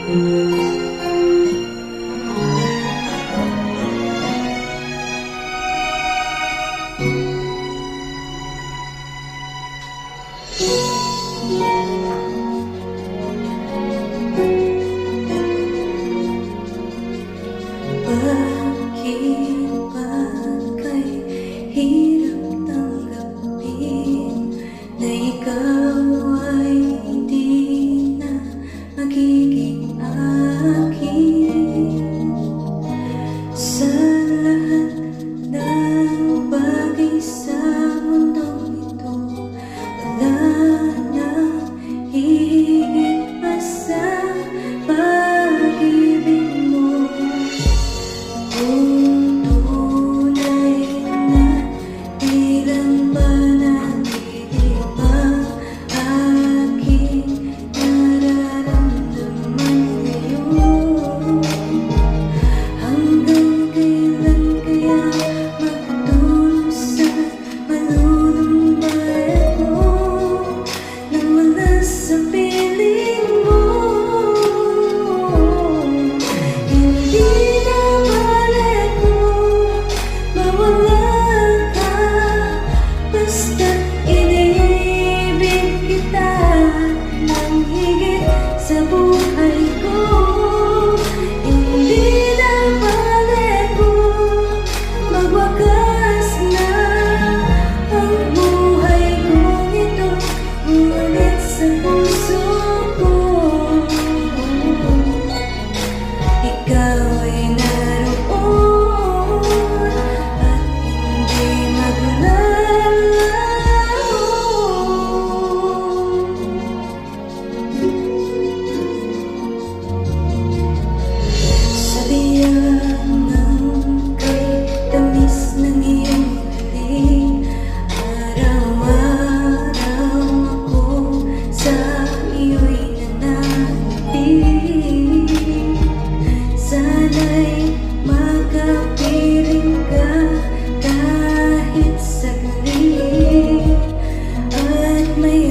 Bakit ba kay hirap tanggapin na ikaw ay hindi na magiging akin? Sa lahat ng bagay sa mundong ito, wala na hihigit pa sa pag-ibig mo. Kung tunay na ilan ba nag-iibang aking nararamdaman ngayon, hanggang kailan kaya magdusa manunumbay ako nang wala sa piling mo? Hindi na balik mo mawala ka, basta't iniibig kita ng higit sa buhay ko. Hindi na balik mo magwakas na ang buhay kong ito, ngunit sa puso ko ikaw ay naroon at hindi maglalaho. Sa liyan ng kay tamis ng iyong halik, araw-araw ako sa iyo'y nananatili. Sana'y makapiling ka kahit saglit, at may